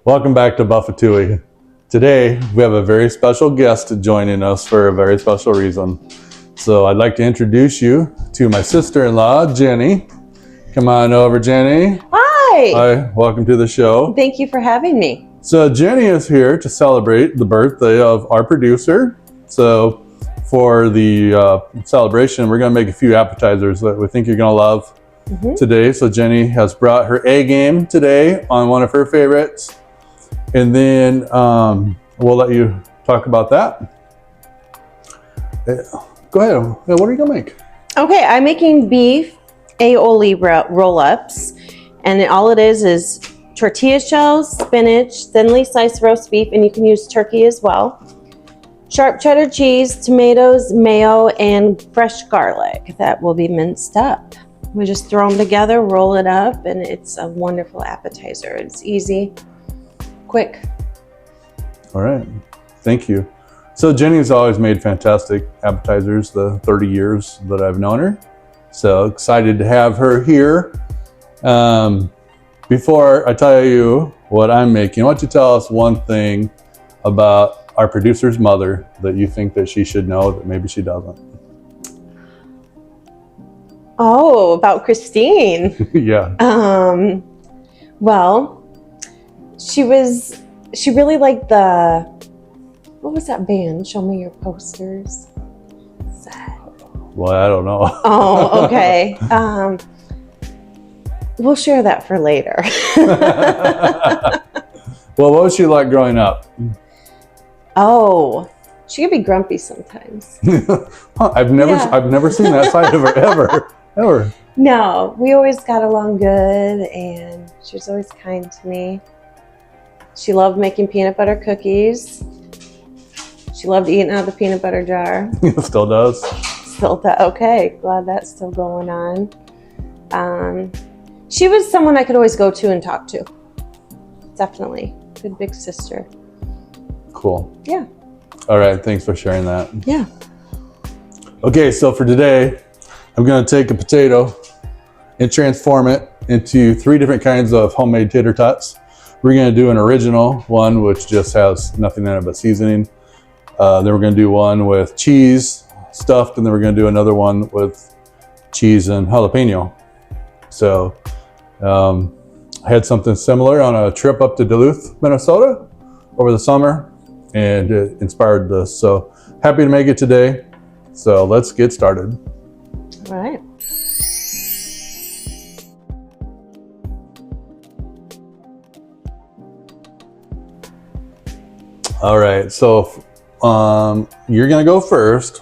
Welcome back to Buff-A-Touille. Today, we have a very special guest joining us for a very special reason. So I'd like to introduce you to my sister-in-law, Jenny. Come on over, Jenny. Hi. Hi, welcome to the show. Thank you for having me. So Jenny is here to celebrate the birthday of our producer. So for the celebration, we're gonna make a few appetizers that we think you're gonna love today. So Jenny has brought her A game today on one of her favorites. And then we'll let you talk about that. Go ahead. What are you gonna make? Okay, I'm making beef aioli roll-ups, and all it is tortilla shells, spinach, thinly sliced roast beef, and you can use turkey as well. Sharp cheddar cheese, tomatoes, mayo, and fresh garlic that will be minced up. We just throw them together, roll it up, and it's a wonderful appetizer. It's easy, quick. All right, thank you. So Jenny's always made fantastic appetizers the 30 years that I've known her. So excited to have her here. Before I tell you what I'm making, why don't you tell us one thing about our producer's mother that you think that she should know that maybe she doesn't? Oh, about Christine. Yeah. Well, she really liked what was that band? Show me your posters. What's that? Well, I don't know. Oh, okay. We'll share that for later. Well, what was she like growing up? Oh, she could be grumpy sometimes. I've never seen that side of her ever. No, we always got along good, and she was always kind to me. She loved making peanut butter cookies. She loved eating out of the peanut butter jar. Still does. Still does. Okay, glad that's still going on. She was someone I could always go to and talk to. Definitely. Good big sister. Cool. Yeah. All right, thanks for sharing that. Yeah. Okay, so for today, I'm gonna take a potato and transform it into 3 different kinds of homemade tater tots. We're gonna do an original one, which just has nothing in it but seasoning. Then we're gonna do one with cheese stuffed, and then we're gonna do another one with cheese and jalapeno. So I had something similar on a trip up to Duluth, Minnesota over the summer, and it inspired this. So happy to make it today. So let's get started. All right. All right, so you're gonna go first.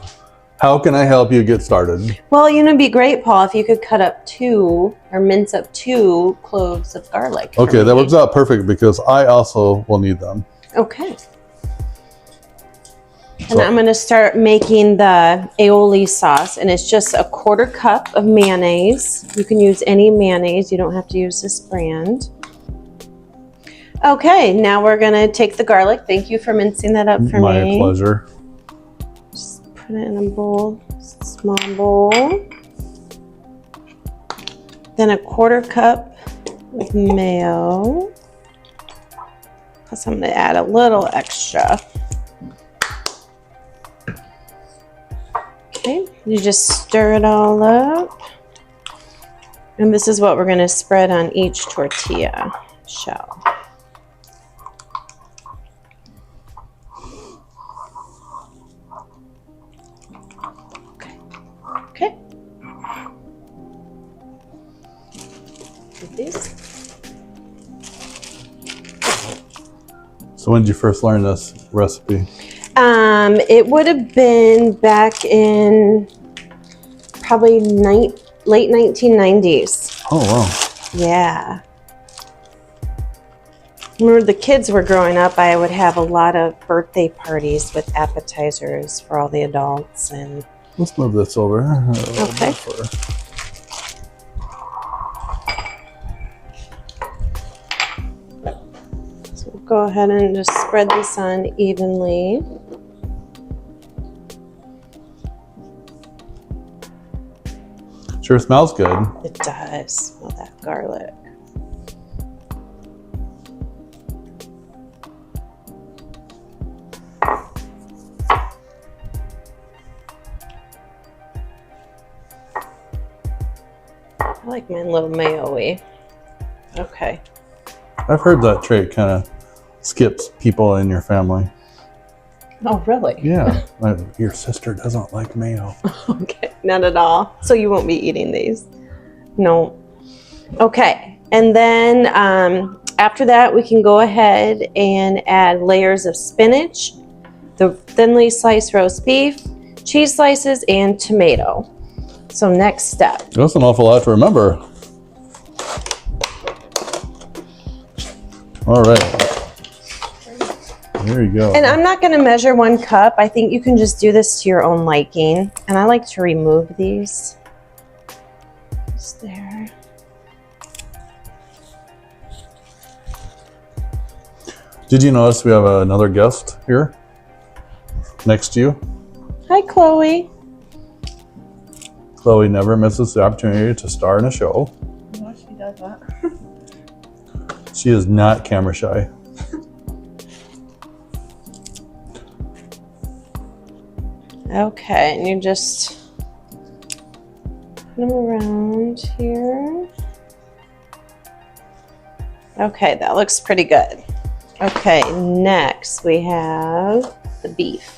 How can I help you get started? Well, it'd be great, Paul, if you could cut up 2 or mince up 2 cloves of garlic. Okay, that works out perfect because I also will need them. Okay. And I'm going to start making the aioli sauce, and it's just a 1/4 cup of mayonnaise. You can use any mayonnaise. You don't have to use this brand. Okay, now we're going to take the garlic. Thank you for mincing that up for me. My pleasure. Just put it in a bowl, small bowl. Then a 1/4 cup of mayo. Plus I'm going to add a little extra. Okay, you just stir it all up. And this is what we're going to spread on each tortilla shell. Okay. These. So when did you first learn this recipe? It would have been back in probably late 1990s. Oh, wow. Yeah. When the kids were growing up, I would have a lot of birthday parties with appetizers for all the adults. And Let's move this over. okay. So we'll go ahead and just spread this on evenly. Sure smells good. It does. Smell that garlic. like mine a little mayo-y. Okay. I've heard that trait kind of skips people in your family. Oh, really? Yeah. Your sister doesn't like mayo. Okay, not at all. So you won't be eating these? No. Okay, and then after that, we can go ahead and add layers of spinach, the thinly sliced roast beef, cheese slices, and tomato. So next step. That's an awful lot to remember. All right. There you go. And I'm not going to measure 1 cup. I think you can just do this to your own liking. And I like to remove these. Just there. Did you notice we have another guest here next to you? Hi, Chloe. Chloe never misses the opportunity to star in a show. No, she does that. She is not camera shy. Okay, and you just put them around here. Okay, that looks pretty good. Okay, next we have the beef.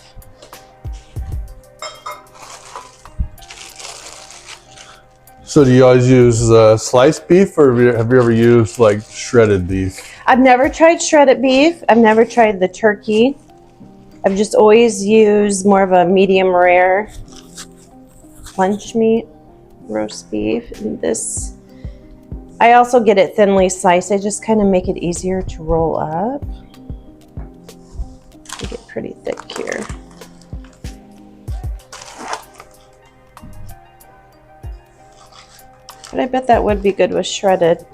So do you always use sliced beef, or have you ever used like shredded beef? I've never tried shredded beef. I've never tried the turkey. I've just always used more of a medium rare lunch meat, roast beef. And this, I also get it thinly sliced. I just kind of make it easier to roll up. Make it pretty thick here. But I bet that would be good with shredded.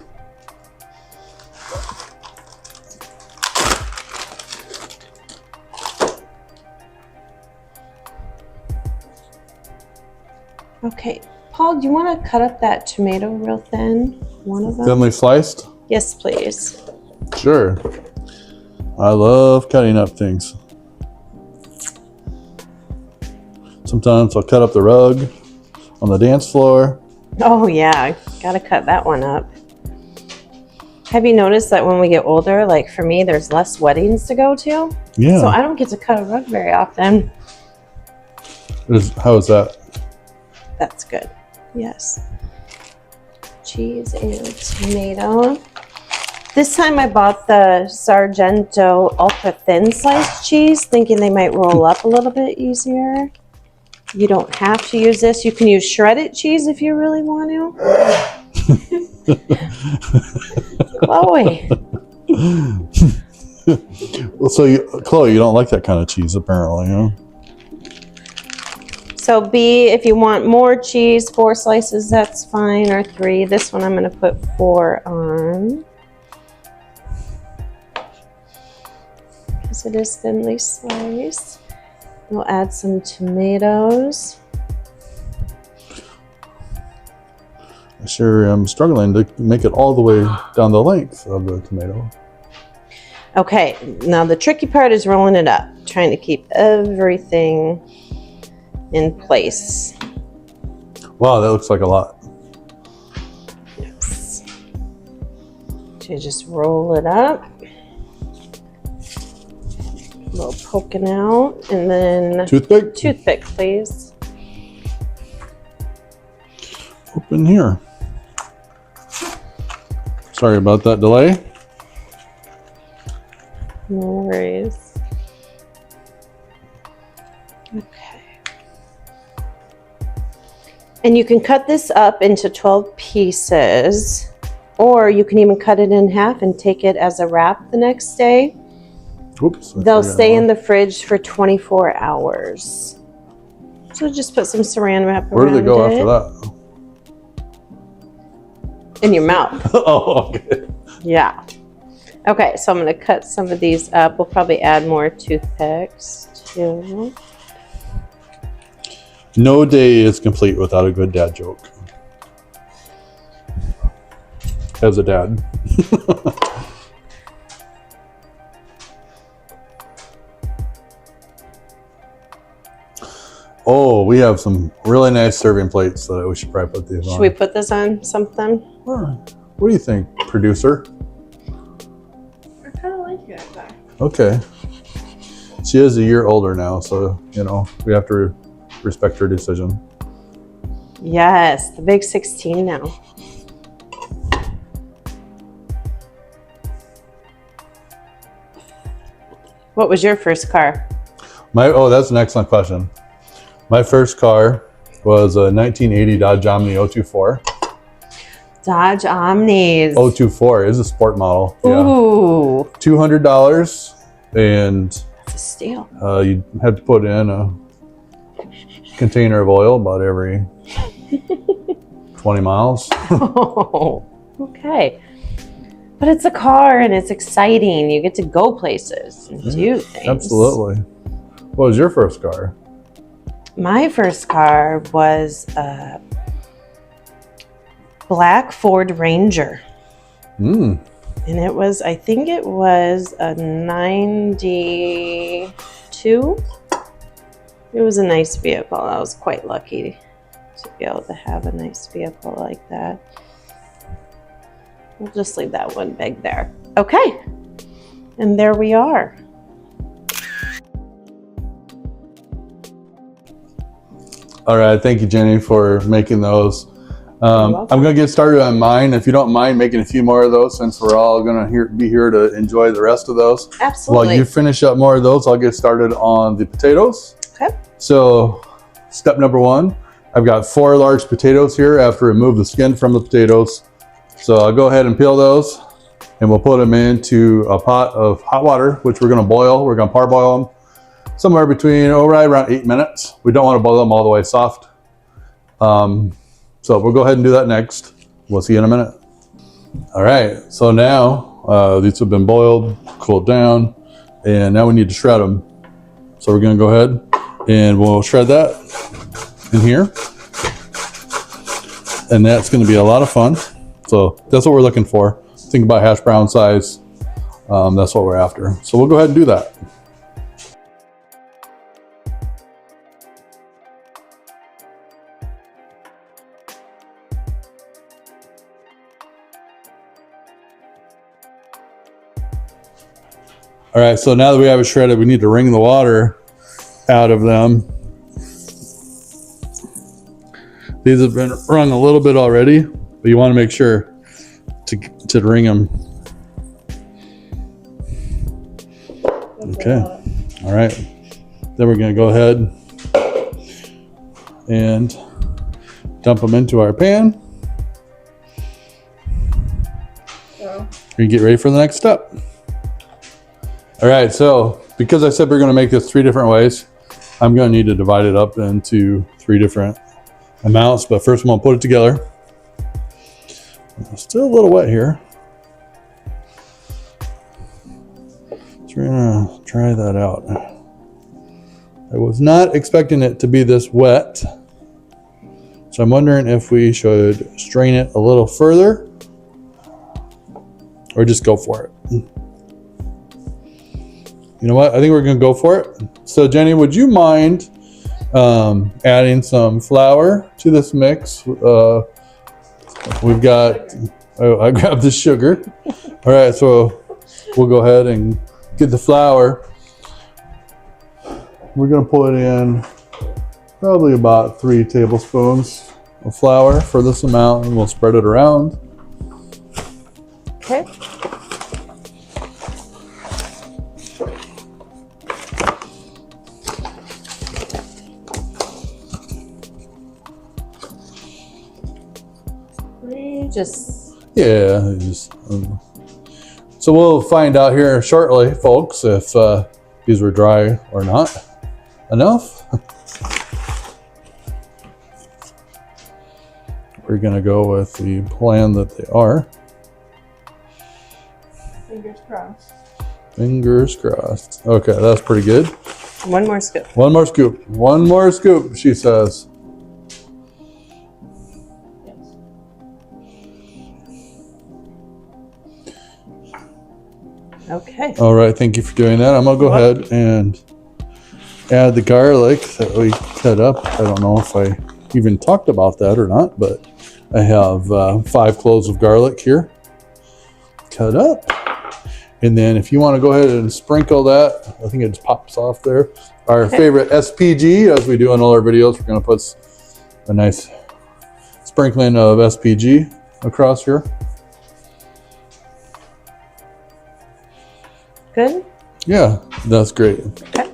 Okay, Paul, do you want to cut up that tomato real thin? One of them? Thinly sliced? Yes, please. Sure. I love cutting up things. Sometimes I'll cut up the rug on the dance floor. Oh yeah, gotta cut that one up. Have you noticed that when we get older, like for me, there's less weddings to go to? Yeah. So I don't get to cut a rug very often. How is that? That's good. Yes. Cheese and tomato. This time I bought the Sargento ultra thin sliced cheese, thinking they might roll up a little bit easier. You don't have to use this. You can use shredded cheese if you really want to. Chloe. Well, so Chloe, you don't like that kind of cheese apparently, huh? So B, if you want more cheese, 4 slices, that's fine, or 3. This one I'm going to put 4 on. Because it is thinly sliced. We'll add some tomatoes. I sure am struggling to make it all the way down the length of the tomato. Okay, now the tricky part is rolling it up. Trying to keep everything in place. Wow, that looks like a lot. Yes. So you just roll it up. A little poking out, and then Toothpick? toothpick, please. Open here. Sorry about that delay. No worries. Okay. And you can cut this up into 12 pieces, or you can even cut it in half and take it as a wrap the next day. Oops. They'll stay in the fridge for 24 hours. So just put some saran wrap around it. Where do they go after that? In your mouth. Oh, okay. Yeah. Okay, so I'm going to cut some of these up. We'll probably add more toothpicks too. No day is complete without a good dad joke. As a dad. Oh, we have some really nice serving plates that we should probably put these on. Should we put this on something? What do you think, producer? I kind of like it back. Okay. She is a year older now, so, you know, we have to respect her decision. Yes, the big 16 now. What was your first car? Oh, that's an excellent question. My first car was a 1980 Dodge Omni 024. Dodge Omnis. 024 is a sport model. Ooh. Yeah. $200, and That's a steal. you had to put in a container of oil about every 20 miles. Oh, okay. But it's a car and it's exciting. You get to go places and do things. Absolutely. What was your first car? My first car was a black Ford Ranger. Mm. And it was, I think it was a 92. It was a nice vehicle. I was quite lucky to be able to have a nice vehicle like that. We'll just leave that one bag there. Okay. And there we are. All right, thank you, Jenny, for making those. I'm going to get started on mine. If you don't mind making a few more of those, since we're all going to be here to enjoy the rest of those. Absolutely. While you finish up more of those, I'll get started on the potatoes. Okay. So step number one, I've got 4 large potatoes here after remove the skin from the potatoes. So I'll go ahead and peel those, and we'll put them into a pot of hot water, which we're going to boil. We're going to parboil them somewhere between, right around 8 minutes. We don't want to boil them all the way soft. So we'll go ahead and do that next. We'll see you in a minute. All right, so now these have been boiled, cooled down, and now we need to shred them. So we're going to go ahead and we'll shred that in here. And that's going to be a lot of fun. So that's what we're looking for. Think about hash brown size. That's what we're after. So we'll go ahead and do that. All right, so now that we have it shredded, we need to wring the water out of them. These have been wrung a little bit already, but you want to make sure to wring them. Okay, all right. Then we're going to go ahead and dump them into our pan. And get ready for the next step. All right, so because I said we're going to make this 3 different ways, I'm going to need to divide it up into 3 different amounts. But first, I'm going to put it together. It's still a little wet here. So we're going to try that out. I was not expecting it to be this wet. So I'm wondering if we should strain it a little further or just go for it. You know what? I think we're going to go for it. So Jenny, would you mind adding some flour to this mix? We've got, I grabbed the sugar. All right, so we'll go ahead and get the flour. We're going to put in probably about 3 tablespoons of flour for this amount, and we'll spread it around. Okay. So we'll find out here shortly, folks, if these were dry or not enough. We're gonna go with the plan that they are. Fingers crossed. Fingers crossed. Okay, that's pretty good. 1 more scoop. 1 more scoop. 1 more scoop, she says. Okay. All right, thank you for doing that. I'm gonna go ahead and add the garlic that we cut up. I don't know if I even talked about that or not, but I have 5 cloves of garlic here cut up. And then if you want to go ahead and sprinkle that, I think it just pops off there. Our favorite SPG, as we do in all our videos, we're going to put a nice sprinkling of SPG across here. Good? Yeah, that's great. Okay.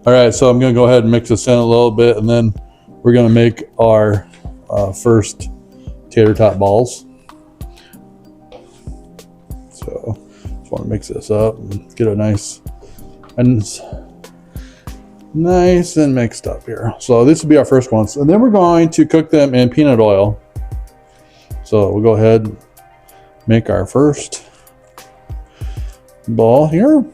All right, so I'm going to go ahead and mix this in a little bit, and then we're going to make our first tater tot balls. So just want to mix this up and get it nice and mixed up here. So this will be our first ones, and then we're going to cook them in peanut oil. So we'll go ahead and make our first ball here.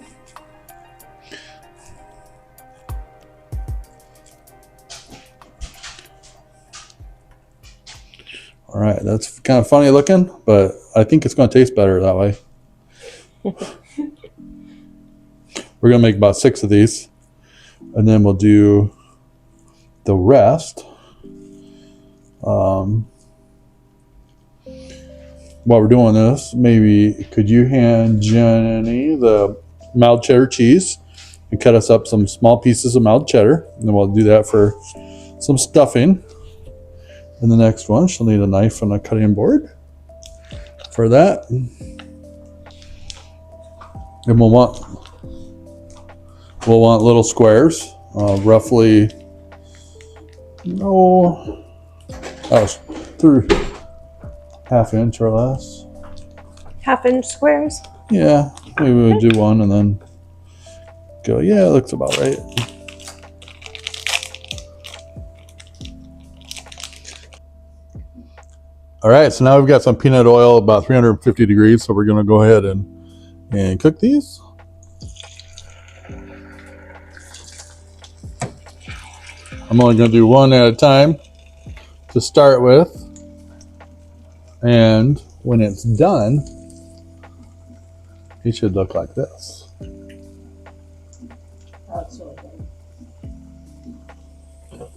All right, that's kind of funny looking, but I think it's going to taste better that way. We're going to make about 6 of these, and then we'll do the rest. While we're doing this, maybe could you hand Jenny the mild cheddar cheese and cut us up some small pieces of mild cheddar, and then we'll do that for some stuffing. And the next one, she'll need a knife and a cutting board for that. And we'll want little squares, roughly, through ½ inch or less. ½ inch squares? Yeah, maybe we'll do one and then go, yeah, it looks about right. All right, so now we've got some peanut oil about 350 degrees, so we're gonna go ahead and cook these. I'm only gonna do one at a time to start with. And when it's done, it should look like this. That's so good.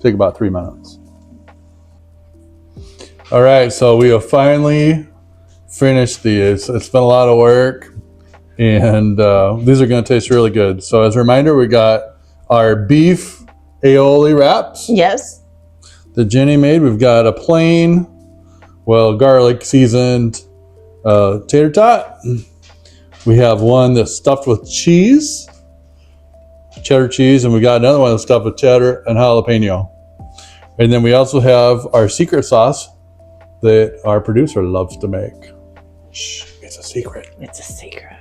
Take about 3 minutes. All right, so we have finally finished these. It's been a lot of work, and these are going to taste really good. So as a reminder, we got our beef aioli wraps Yes. that Jenny made. We've got a plain, garlic seasoned tater tot. We have one that's stuffed with cheese, cheddar cheese, and we got another one that's stuffed with cheddar and jalapeno. And then we also have our secret sauce that our producer loves to make. Shh, it's a secret. It's a secret.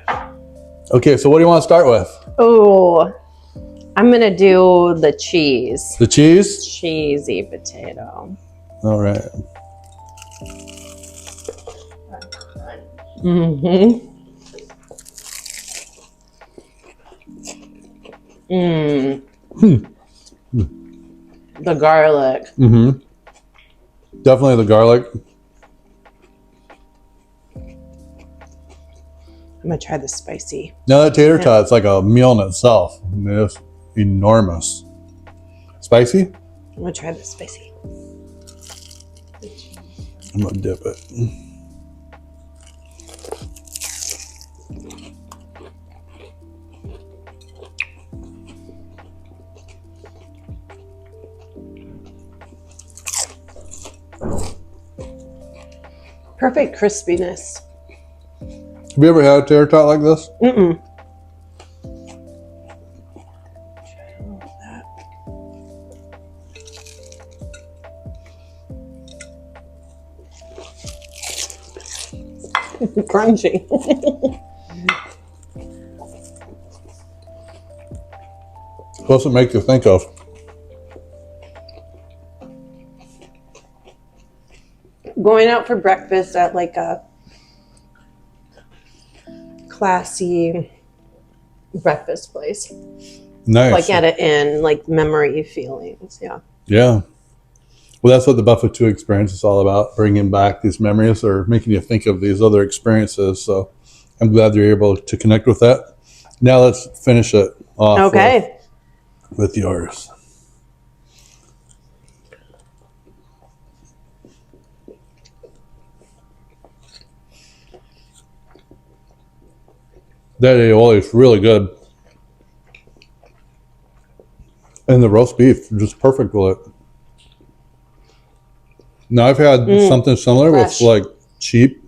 Okay, so what do you want to start with? Oh, I'm going to do the cheese. The cheese? Cheesy potato. All right. Mm-hmm. The garlic. Mm-hmm. Definitely the garlic. I'm going to try the spicy. Now that tater tot's like a meal in itself. I mean, it's enormous. Spicy? I'm going to try the spicy. I'm gonna dip it. Perfect crispiness. Have you ever had a tater tot like this? Mm-mm. Crunchy. What's it make you think of? Going out for breakfast at like a classy breakfast place. Nice. Like at an inn, like memory feelings. Yeah. Yeah. Well, that's what the Buff-A-Touille experience is all about, bringing back these memories or making you think of these other experiences. So I'm glad you're able to connect with that. Now let's finish it off Okay. with yours. That aioli is really good. And the roast beef, just perfect with it. Now I've had something similar fresh. with like cheap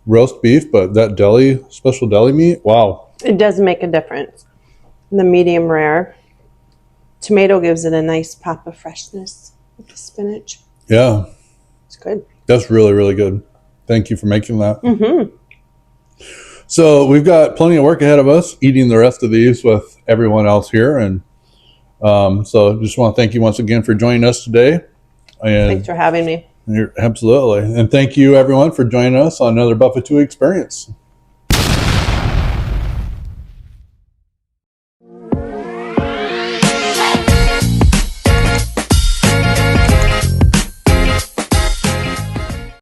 roast beef, but that deli, special deli meat, wow. It does make a difference. The medium rare. Tomato gives it a nice pop of freshness with the spinach. Yeah, It's good. that's really, really good. Thank you for making that. Mm-hmm. So we've got plenty of work ahead of us eating the rest of these with everyone else here. And so just want to thank you once again for joining us today. And Thanks for having me. absolutely. And thank you everyone for joining us on another Buff-A-Touille experience.